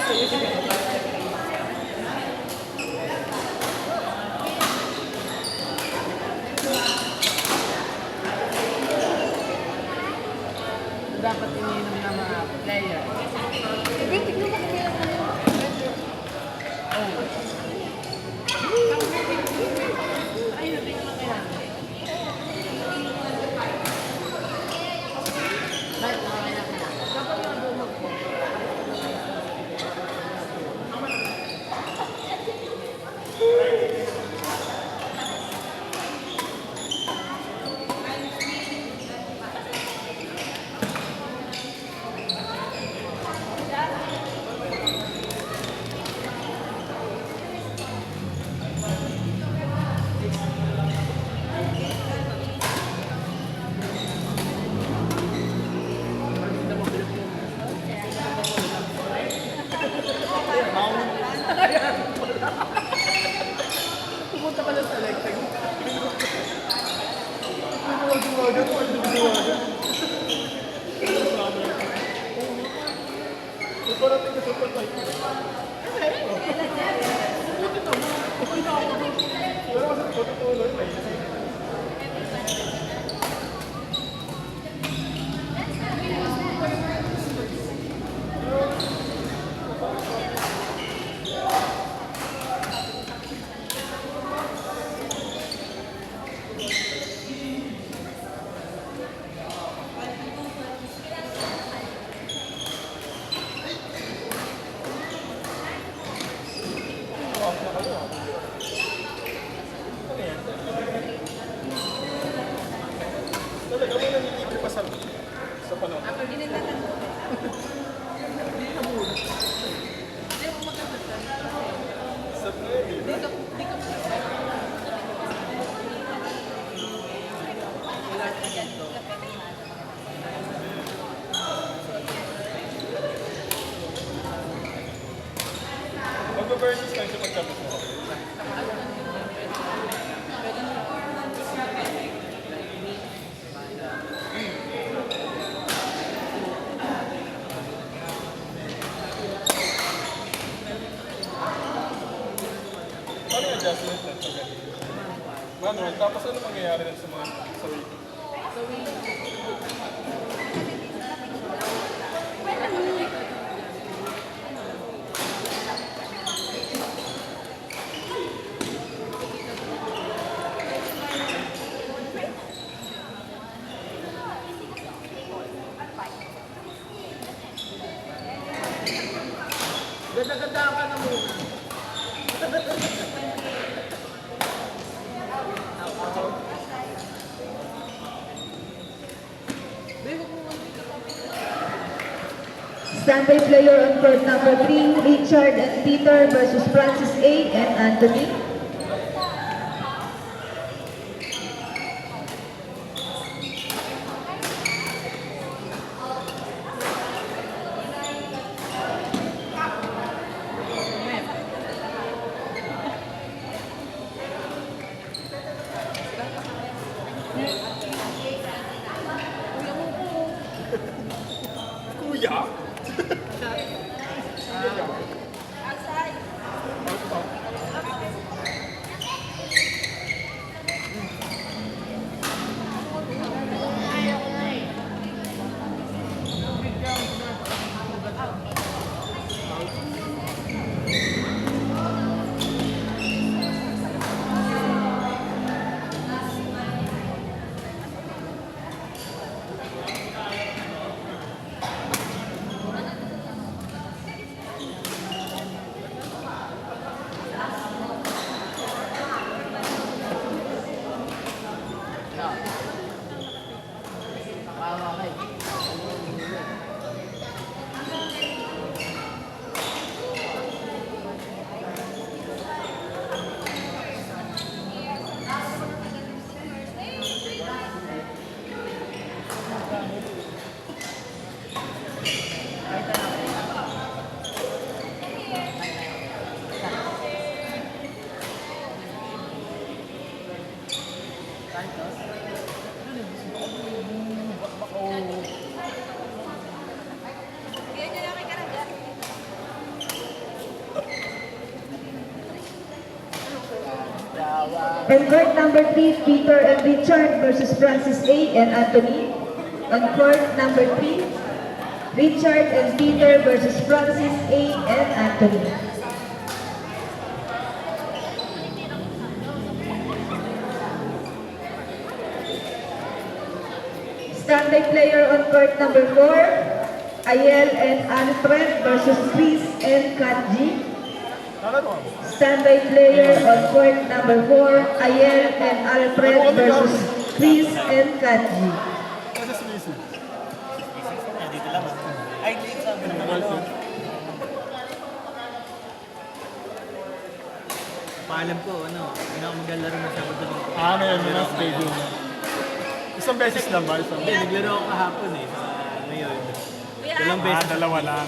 Dapat iniinom ng mga player. Hindi, tignan mo kung meron ano. Ay, natin lang kaya. Bakit nakakaya ka na? Dapat yung dumag ko. Pupunta ka lang sa electric. Talaga may nanilibre pa sa panahon. Ako din nagtatanong. Hindi ka muna. Hindi mo magkakasal. Sa play. Hindi ka Mag-versus tayo sa pagkabot mo. Paano yung adjustment na ito? Manual, tapos ano mangyayari rin sa mga sa weight? Ganda-ganda ka na muna. Standby player on court number 3, Richard and Peter versus Francis A. and Anthony. Kuya? On court number 3, Peter and Richard versus Francis A. and Anthony. On court number 3, Richard and Peter versus Francis A. and Anthony. Standby player on court number 4, Ayel and Alfred versus Chris and Katji. Lalaro ako. Standby player on court number 4, Ayel and Alfred versus Chris and Katji. Kasi si Lizzy. Dito lang. Ay, dito sa akin naman. Paalam ko, hindi na ako maglalaro ng Sabado. Ano yun, yun ang schedule. Isang beses lang ba? Isang Hindi, naglaro ako kahapon eh. Sa ngayon. Dalawang beses. dalawa lang.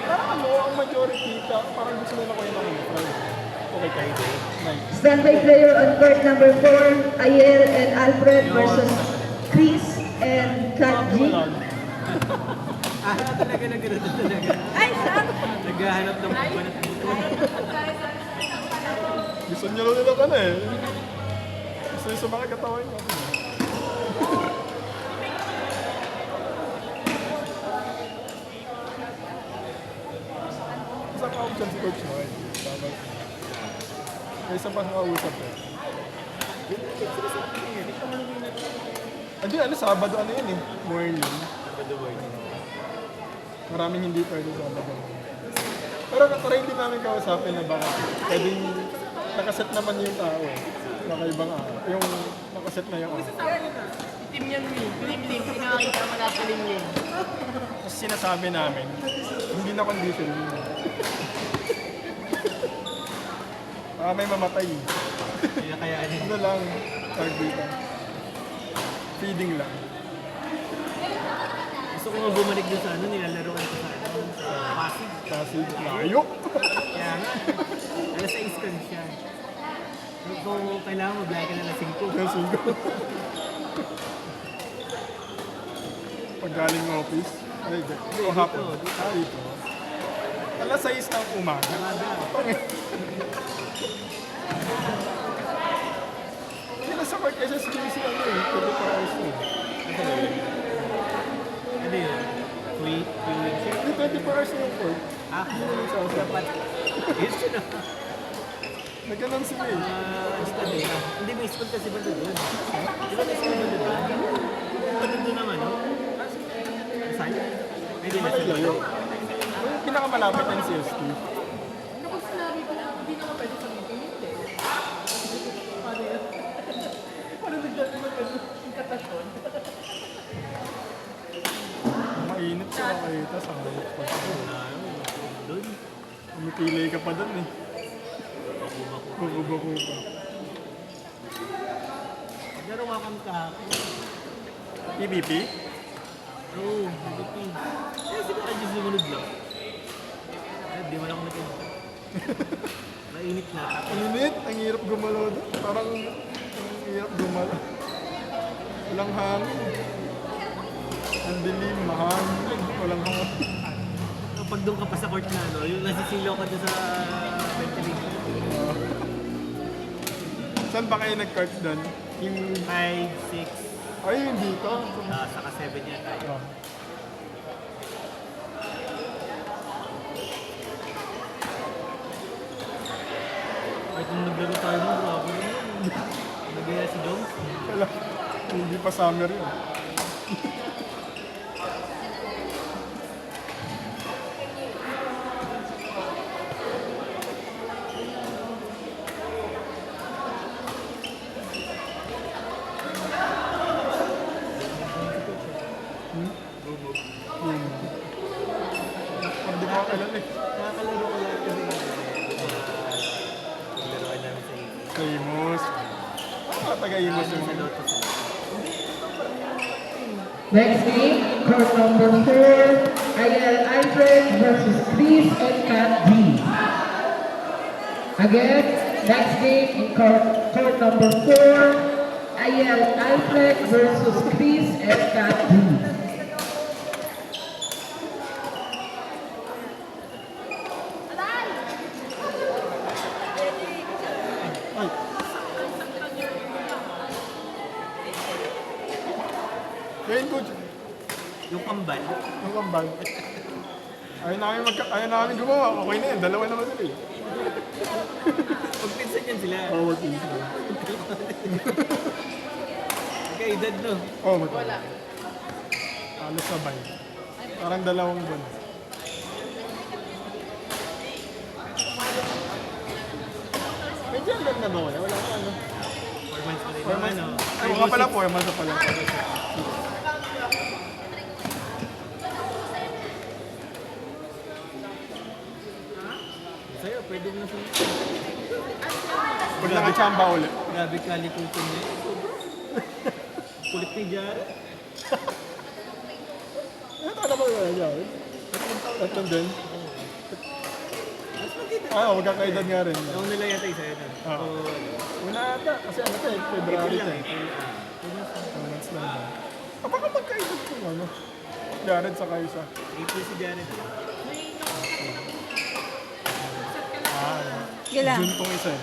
Parang ano, ang majority ka, parang gusto nila ko yung mga okay, kayo. Nice. Standby player on court number 4, Ayel and Alfred versus Chris and Katji. Talaga nagganito talaga. Ay, saan? Naghahanap ng buwan at buto. Gusto nyo nila ka na eh. Gusto nyo sa mga katawan natin. Isang ka-option si Coach Noy. Dapat. May isang pa nakausap eh. Hindi, Sabado ano yun eh. Morning. Sabado morning. Maraming hindi pwede Sabado. Pero hindi namin kausapin na baka pwedeng nakaset naman yung tao eh. Baka ibang araw. Yung nakaset na yung araw. Itim yan, lim-lim. Pinakakita mo natin lim-lim. Tapos sinasabi namin, hindi na condition yun. Baka may mamatay. Kaya kayaanin. Ano lang, tag dito. Feeding lang. Gusto ko nga bumalik doon sa nilalaroan ko sa Pasig. Kasi layo. Kaya nga, alas 6 ka na siya. Kung kailangan mo, biyahe ka na alas 5. Kasi pag galing ng office, ay, o hapon. Dito. Alas 6 ng umaga. Hindi na sa court SSGC ano eh, 24 hours na eh. Ano yun? Wait, Hindi 24 hours na yung court. dapat. Yes, yun na. Nagganon sila eh. Study. Hindi, may school kasi ba doon? Di ba may school ba doon? Pagod doon ang ano? Saan? Hindi na sila. Layo. Yung pinakamalapit ng CST. Kapag sinabi ko, hindi naman pwede sa meeting, hindi. Paano yan? Paano nagdati mo ganun? Yung katasyon? Mainit siya kayo, tapos ang lalot pa siya. Doon? Umipilay ka pa doon eh. Kukubo pa. Laro nga kami kahapon. EBP? Oo, MVP. Eh, siguro ay just sumunod lang. Eh, di man ako natin. Mainit na. Init, ang hirap gumalaw doon. Parang ang hirap gumalaw. Walang hangin. Ang dilim, mahangin. Walang hangin. Pag doon ka pa sa court na, yung nasisilaw ka doon sa ventilation. Saan ba kayo nag-court doon? Yung... 5, 6, Ay, yung dito. saka 7 yan tayo. Oh. Ay, kung naglaro tayo mo, grabe naman. Nagaya si Jones. Wala. Hindi pa summer yun. Hindi mo kailan eh. Nakakalaro ko lang kasi. Naglaroan namin sa iyo. Sa Imos. Taga-Imos yung Sa Lotus. Next game, court number 4, Ayel Alfred versus Chris and Kat G. Again, next game in court number 4, Ayel Alfred versus Chris and Kat G. Ngayon ko, Yung kambal. yung kambal. Ayaw namin gumawa. Okay na yan. Dalawa naman sila eh. Pagpinsan yan sila. Oo, mag-isa. Magkaedad, no? Oo, mag-isa. Halos sabay. Parang dalawang buwan. Medyo hanggang na ba wala? Wala ka ano? 4 months pa rin. 4 months. Ano? Ay, mga pala 4 months na pala. Sa'yo, pwede mo na sa... Pag nakachamba ulit. Grabe kalikutin niya. Kulit ni Jara. Ano ba wala niya? Tatlong din. Mas maganda. Magkakaedad nga rin. Nauna nila yata isa yun. Ah. Oo. Una ata. Kasi ano to eh, April February lang to eh. eh. 2 months lang ba? Baka magkaedad kung ano. Jared sa Kaisa. April si Jared. Ah, Yan lang. June tong isa eh.